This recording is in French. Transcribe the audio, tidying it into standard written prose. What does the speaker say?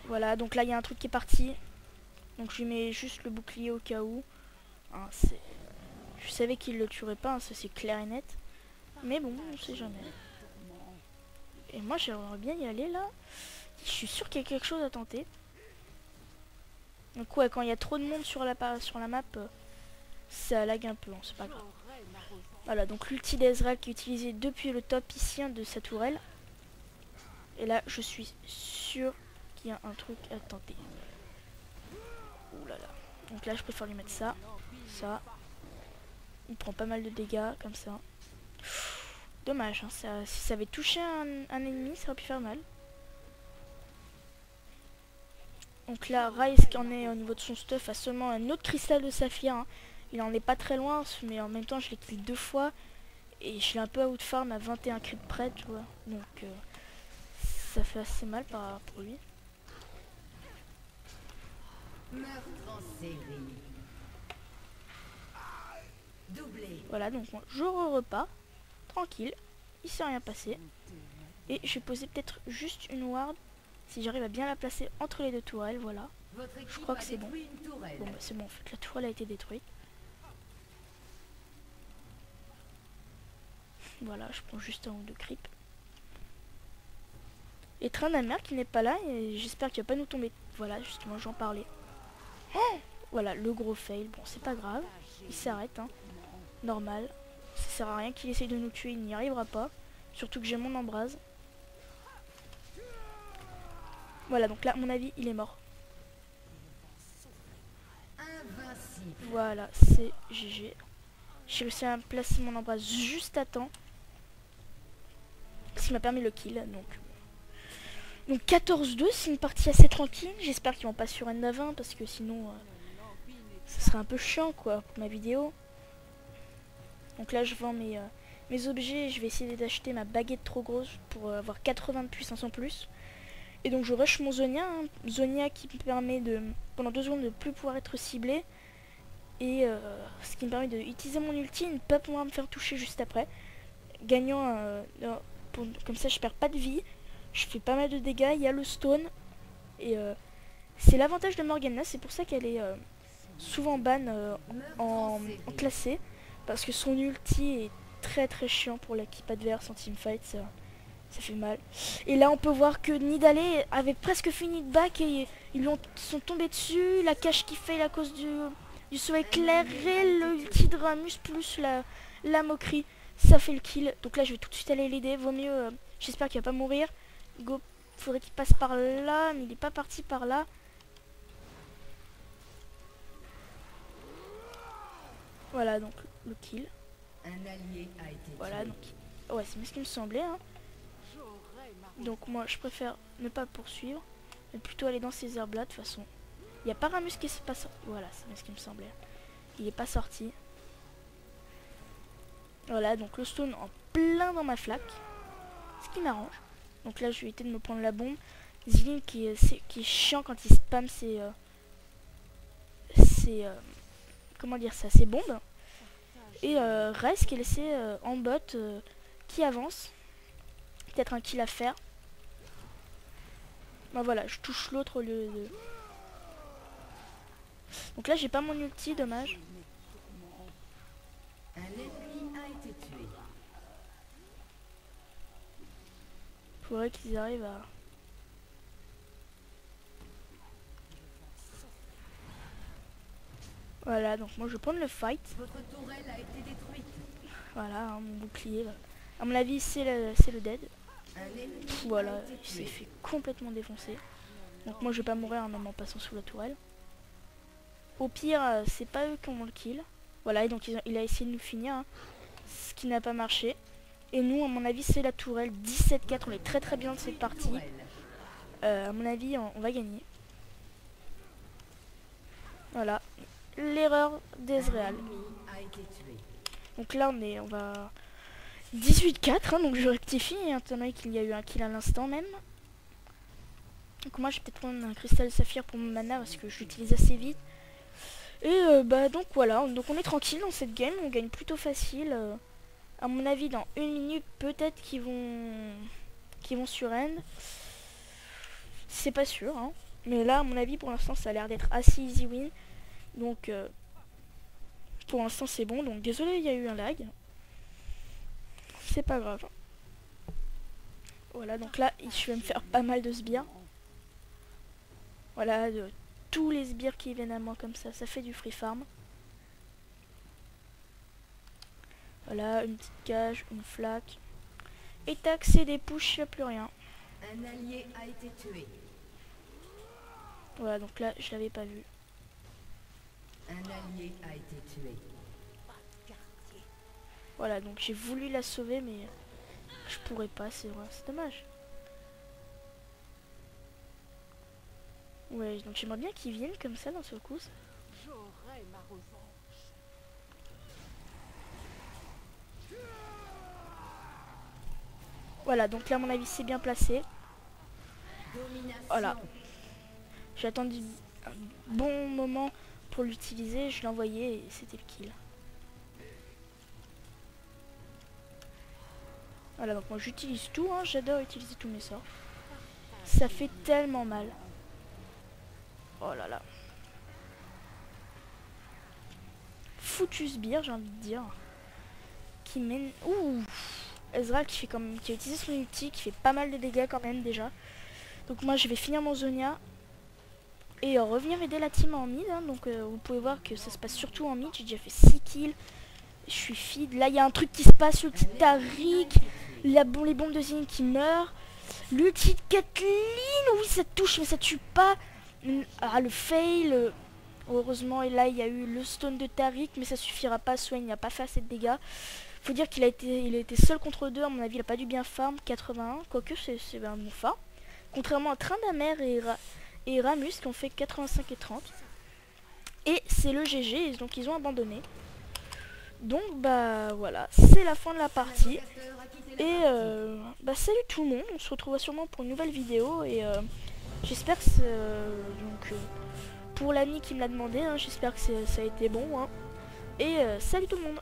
Voilà, donc là il y a un truc qui est parti. Donc je lui mets juste le bouclier au cas où. Hein, je savais qu'il le tuerait pas, hein, ça c'est clair et net. Mais bon, on sait jamais. Et moi j'aimerais bien y aller là. Je suis sûr qu'il y a quelque chose à tenter. Donc ouais, quand il y a trop de monde sur la map, ça lag un peu, hein, c'est pas grave. Voilà, donc l'ulti d'Ezreal qui est utilisé depuis le top ici de sa tourelle. Et là, je suis sûr qu'il y a un truc à tenter. Ouh là là. Donc là, je préfère lui mettre ça. Ça. Il prend pas mal de dégâts, comme ça. Dommage, hein, si ça avait touché un ennemi, ça aurait pu faire mal. Donc là, Ryze qui en est au niveau de son stuff a seulement un autre cristal de saphir. Hein. Il en est pas très loin, mais en même temps, je l'ai kill 2 fois. Et je l'ai un peu out farm à 21 creep près, tu vois. Donc ça fait assez mal pour lui. Voilà, donc je repars. Tranquille. Il s'est rien passé. Et je vais poser peut-être juste une ward. Si j'arrive à bien la placer entre les deux tourelles, voilà. Je crois que c'est bon. Bon bah c'est bon, en fait la tourelle a été détruite. Voilà, je prends juste un ou deux creeps. Et Trindamere qui n'est pas là, et j'espère qu'il va pas nous tomber. Voilà, justement, j'en parlais. Oh, voilà, le gros fail. Bon, c'est pas grave. Il s'arrête, hein. Normal. Ça sert à rien qu'il essaye de nous tuer, il n'y arrivera pas. Surtout que j'ai mon embrase. Voilà, donc là, à mon avis, il est mort. Voilà, c'est GG. J'ai réussi à placer mon embrase juste à temps. Ce qui m'a permis le kill, donc 14-2, c'est une partie assez tranquille. J'espère qu'ils vont pas sur End 20 parce que sinon ça serait un peu chiant quoi pour ma vidéo. Donc là je vends mes objets, je vais essayer d'acheter ma baguette trop grosse pour avoir 80 de puissance en plus. Et donc je rush mon Zonia, hein. Zonia qui me permet de pendant 2 secondes de plus pouvoir être ciblé. Et ce qui me permet d'utiliser mon ulti et ne pas pouvoir me faire toucher juste après. Gagnant, comme ça je perds pas de vie. Je fais pas mal de dégâts, il y a le stone. Et c'est l'avantage de Morgana, c'est pour ça qu'elle est souvent ban en classé. Parce que son ulti est très très chiant pour l'équipe adverse en teamfight, ça fait mal. Et là on peut voir que Nidalee avait presque fini de back et ils sont tombés dessus. La cache qui fail à cause du saut éclairé, l'ulti de Ramus plus la moquerie. Ça fait le kill. Donc là je vais tout de suite aller l'aider, vaut mieux, j'espère qu'il va pas mourir. Go, faudrait qu'il passe par là, mais il n'est pas parti par là. Voilà, donc le kill. Voilà, donc ouais, c'est ce qui me semblait. Hein. Donc moi, je préfère ne pas poursuivre, mais plutôt aller dans ces herbes là. De toute façon, il y a Paramus qui est pas sorti. Voilà, c'est ce qui me semblait. Il est pas sorti. Voilà, donc le stone en plein dans ma flaque, ce qui m'arrange. Donc là, je vais éviter de me prendre la bombe. Zilin qui est chiant quand il spam comment dire ça, ses bombes. Et Ryze qui est laissé en bot, qui avance. Peut-être un kill à faire. Ben voilà, je touche l'autre au lieu de... Donc là, j'ai pas mon ulti, dommage. Faudrait qu'ils arrivent à... Voilà, donc moi je vais prendre le fight. Voilà, hein, mon bouclier. Là. À mon avis, c'est le dead. Voilà, il s'est fait complètement défoncer. Donc moi je vais pas mourir hein, même en passant sous la tourelle. Au pire, c'est pas eux qui ont le kill. Voilà, et donc il a essayé de nous finir. Hein, ce qui n'a pas marché. Et nous, à mon avis, c'est la tourelle. 17-4, on est très très bien de cette partie. À mon avis, on va gagner. Voilà. L'erreur d'Ezreal. Donc là, on va 18-4, hein, donc je rectifie, étant donné qu'il y a eu un kill à l'instant même. Donc moi, je vais peut-être prendre un cristal saphir pour mon mana parce que je l'utilise assez vite. Et bah donc voilà, donc on est tranquille dans cette game, on gagne plutôt facile. À mon avis, dans 1 minute, peut-être qu'ils vont sur end. C'est pas sûr, hein. Mais là, à mon avis, pour l'instant, ça a l'air d'être assez easy win. Donc, pour l'instant, c'est bon. Donc, désolé, il y a eu un lag. C'est pas grave. Voilà, donc là, je vais me faire pas mal de sbires. Voilà, de tous les sbires qui viennent à moi comme ça fait du free farm. Voilà, une petite cage, une flaque. Et tac, c'est des push, il n'y a plus rien. Un allié a été tué. Voilà, donc là, je l'avais pas vu. Un allié a été tué. Voilà, donc j'ai voulu la sauver, mais je pourrais pas, c'est vrai, c'est dommage. Ouais, donc j'aimerais bien qu'ils viennent comme ça d'un seul coup. J'aurai ma revanche. Voilà, donc là, à mon avis, c'est bien placé. Domination. Voilà. J'ai attendu un bon moment pour l'utiliser, je l'ai envoyé et c'était le kill. Voilà, donc moi j'utilise tout, hein, j'adore utiliser tous mes sorts. Ça fait tellement mal. Oh là là. Foutu sbire, j'ai envie de dire. Qui mène... Ouh, Ezreal qui a utilisé son ulti, qui fait pas mal de dégâts quand même déjà. Donc moi je vais finir mon Zonia. Et revenir aider la team en mid. Hein, donc vous pouvez voir que ça se passe surtout en mid. J'ai déjà fait 6 kills. Je suis feed. Là il y a un truc qui se passe. L'ulti de Taric. Les bombes de Zine qui meurent. L'ulti de Kathleen. Oui ça touche mais ça tue pas. Ah le fail. Heureusement et là il y a eu le stone de Taric. Mais ça suffira pas. Swain n'a pas fait assez de dégâts. Faut dire qu'il a été seul contre 2. À mon avis il a pas dû bien farm. 81. Quoique c'est un bon farm. Contrairement à Tryndamere et Ramus qui ont fait 85 et 30. Et c'est le GG, donc ils ont abandonné. Donc bah voilà, c'est la fin de la partie. Et bah salut tout le monde, on se retrouvera sûrement pour une nouvelle vidéo. Et j'espère que pour l'ami qui me l'a demandé, hein, j'espère que ça a été bon. Hein. Et salut tout le monde.